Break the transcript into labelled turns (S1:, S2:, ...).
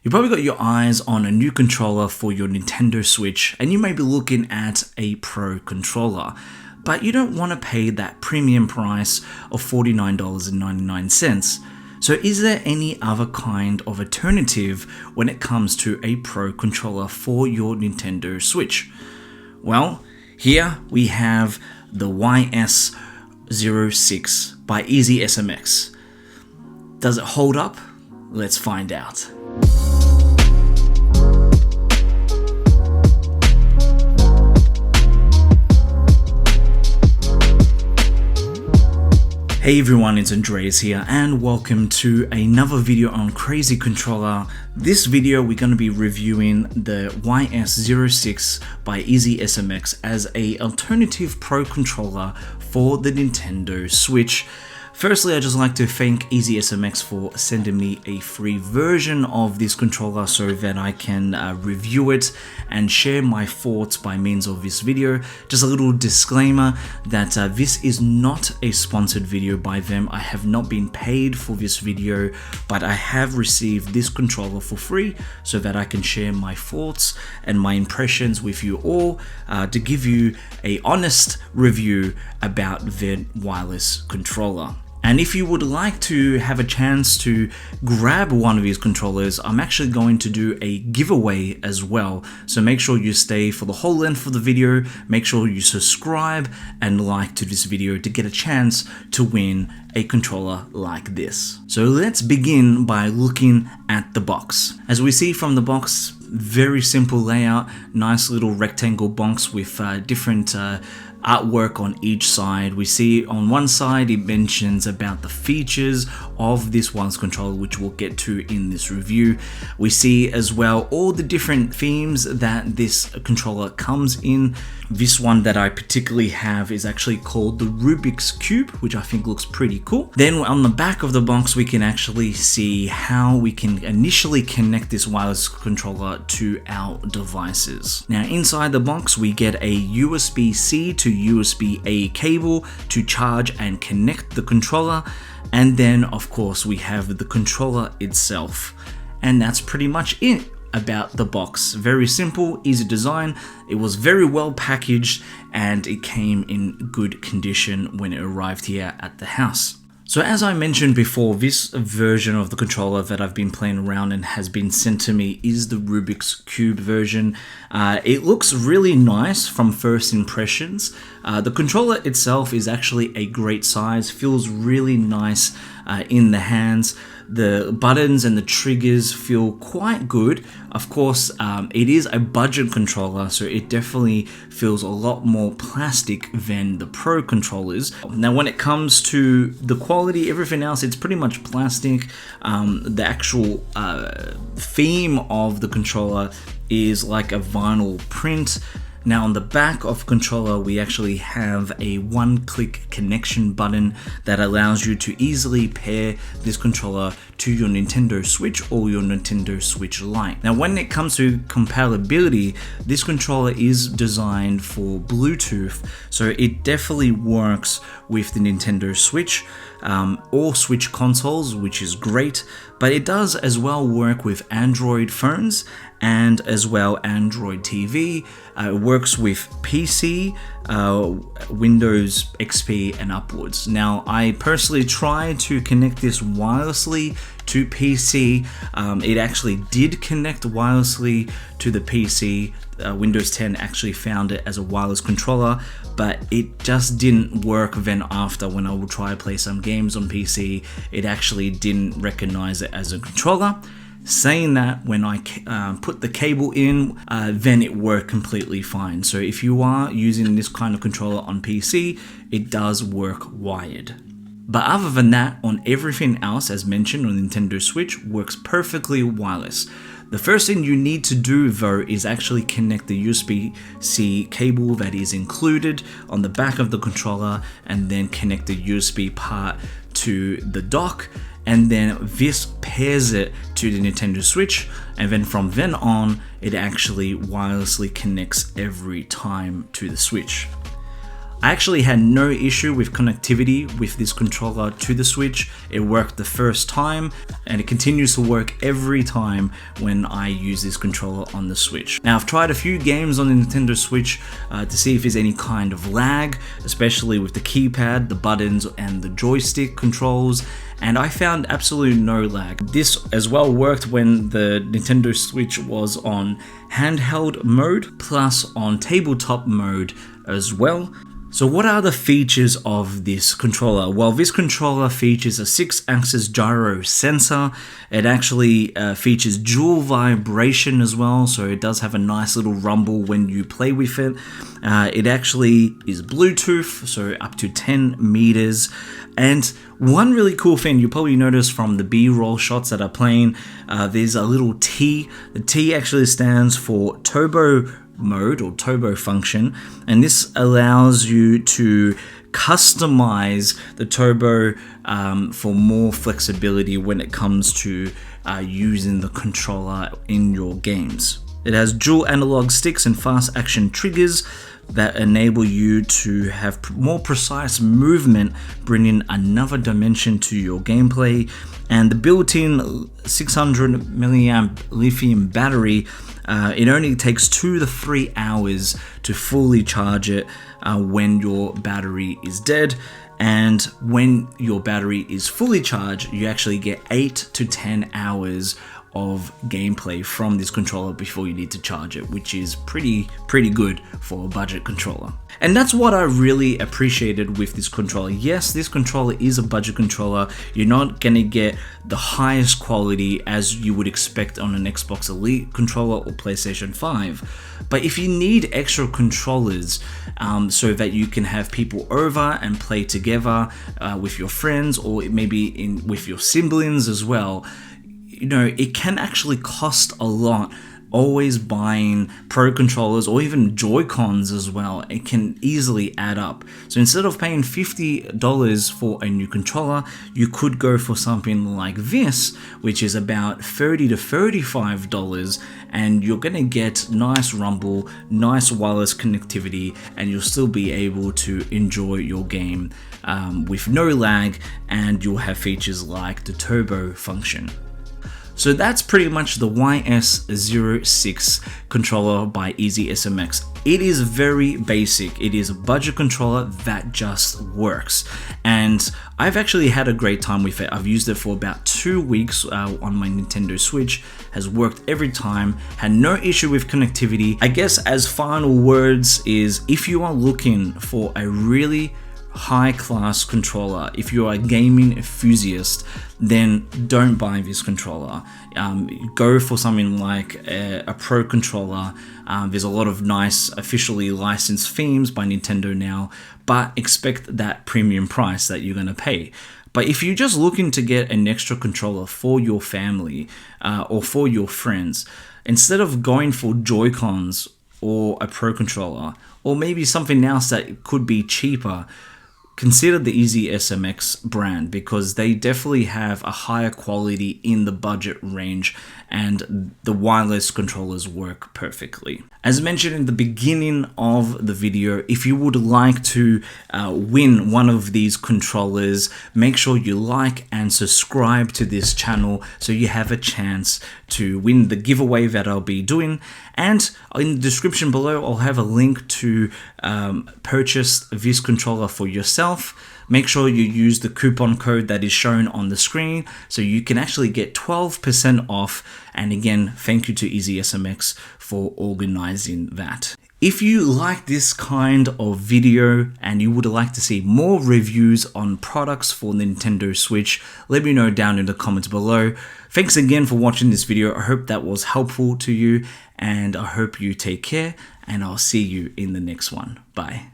S1: You probably got your eyes on a new controller for your Nintendo Switch and you may be looking at a Pro controller, but you don't want to pay that premium price of $49.99. So is there any other kind of alternative when it comes to a Pro controller for your Nintendo Switch? Well, here we have the YS06 by EasySMX. Does it hold up? Let's find out. Hey everyone, it's Andreas here and welcome to another video on Crazy Controller. This video we're going to be reviewing the YS06 by EasySMX as an alternative Pro controller for the Nintendo Switch. Firstly, I'd just like to thank EasySMX for sending me a free version of this controller so that I can review it and share my thoughts by means of this video. Just a little disclaimer that this is not a sponsored video by them. I have not been paid for this video, but I have received this controller for free so that I can share my thoughts and my impressions with you all to give you an honest review about their wireless controller. And if you would like to have a chance to grab one of these controllers, I'm actually going to do a giveaway as well. So make sure you stay for the whole length of the video, make sure you subscribe and like to this video to get a chance to win a controller like this. So let's begin by looking at the box. As we see from the box, very simple layout, nice little rectangle box with different artwork on each side. We see on one side it mentions about the features of this wireless controller, which we'll get to in this review. We see as well all the different themes that this controller comes in. This one that I particularly have is actually called the Rubik's Cube, which I think looks pretty cool. Then on the back of the box we can actually see how we can initially connect this wireless controller to our devices. Now inside the box we get a USB-C to USB-A cable to charge and connect the controller, and then of course we have the controller itself, and that's pretty much it about the box. Very simple, easy design. It was very well packaged and it came in good condition when it arrived here at the house. So as I mentioned before, this version of the controller that I've been playing around and has been sent to me is the Rubik's Cube version. It looks really nice from first impressions. The controller itself is actually a great size, feels really nice in the hands. The buttons and the triggers feel quite good. Of course, it is a budget controller, so it definitely feels a lot more plastic than the Pro controllers. Now, when it comes to the quality, everything else, it's pretty much plastic. The actual theme of the controller is like a vinyl print. Now on the back of controller we actually have a one-click connection button that allows you to easily pair this controller to your Nintendo Switch or your Nintendo Switch Lite. Now when it comes to compatibility, this controller is designed for Bluetooth, so it definitely works with the Nintendo Switch or Switch consoles, which is great, but it does as well work with Android phones and as well Android TV. It works with PC, Windows XP and upwards. Now I personally tried to connect this wirelessly to PC. It actually did connect wirelessly to the PC. Windows 10 actually found it as a wireless controller, but it just didn't work then after. When I would try to play some games on PC, it actually didn't recognize it as a controller. Saying that, when I put the cable in, then it worked completely fine. So if you are using this kind of controller on PC, it does work wired. But other than that, on everything else, as mentioned on Nintendo Switch, works perfectly wireless. The first thing you need to do though is actually connect the USB-C cable that is included on the back of the controller, and then connect the USB part to the dock, and then this pairs it to the Nintendo Switch, and then from then on it actually wirelessly connects every time to the Switch. I actually had no issue with connectivity with this controller to the Switch. It worked the first time and it continues to work every time when I use this controller on the Switch. Now I've tried a few games on the Nintendo Switch to see if there's any kind of lag, especially with the keypad, the buttons and the joystick controls, and I found absolutely no lag. This as well worked when the Nintendo Switch was on handheld mode plus on tabletop mode as well. So what are the features of this controller? Well, this controller features a 6-axis gyro sensor. It actually features dual vibration as well, so it does have a nice little rumble when you play with it. It actually is Bluetooth, so up to 10 meters. And one really cool thing you probably notice from the B-roll shots that are playing, there's a little T. The T actually stands for turbo mode or turbo function, and this allows you to customize the turbo for more flexibility when it comes to using the controller in your games. It has dual analog sticks and fast action triggers that enable you to have more precise movement, bringing another dimension to your gameplay. And the built-in 600 milliamp lithium battery, it only takes 2 to 3 hours to fully charge it when your battery is dead. And when your battery is fully charged, you actually get 8 to 10 hours of gameplay from this controller before you need to charge it, which is pretty good for a budget controller. And that's what I really appreciated with this controller. Yes, this controller is a budget controller. You're not gonna get the highest quality as you would expect on an Xbox Elite controller or PlayStation 5. But if you need extra controllers so that you can have people over and play together with your friends, or maybe with your siblings as well, you know, it can actually cost a lot. Always buying Pro controllers or even Joy-Cons as well, it can easily add up. So instead of paying $50 for a new controller, you could go for something like this, which is about $30 to $35, and you're gonna get nice rumble, nice wireless connectivity, and you'll still be able to enjoy your game with no lag, and you'll have features like the turbo function. So that's pretty much the YS06 controller by EasySMX. It is very basic. It is a budget controller that just works. And I've actually had a great time with it. I've used it for about 2 weeks on my Nintendo Switch. Has worked every time, had no issue with connectivity. I guess as final words is, if you are looking for a really high-class controller, if you're a gaming enthusiast, then don't buy this controller. Go for something like a Pro controller. There's a lot of nice officially licensed themes by Nintendo now, but expect that premium price that you're gonna pay. But if you're just looking to get an extra controller for your family or for your friends, instead of going for Joy-Cons or a Pro controller, or maybe something else that could be cheaper, consider the EasySMX brand, because they definitely have a higher quality in the budget range and the wireless controllers work perfectly. As mentioned in the beginning of the video, if you would like to win one of these controllers, make sure you like and subscribe to this channel so you have a chance to win the giveaway that I'll be doing. And in the description below, I'll have a link to purchase this controller for yourself. Make sure you use the coupon code that is shown on the screen so you can actually get 12% off. And again, thank you to EasySMX for organizing that. If you like this kind of video and you would like to see more reviews on products for Nintendo Switch, let me know down in the comments below. Thanks again for watching this video. I hope that was helpful to you, and I hope you take care, and I'll see you in the next one. Bye.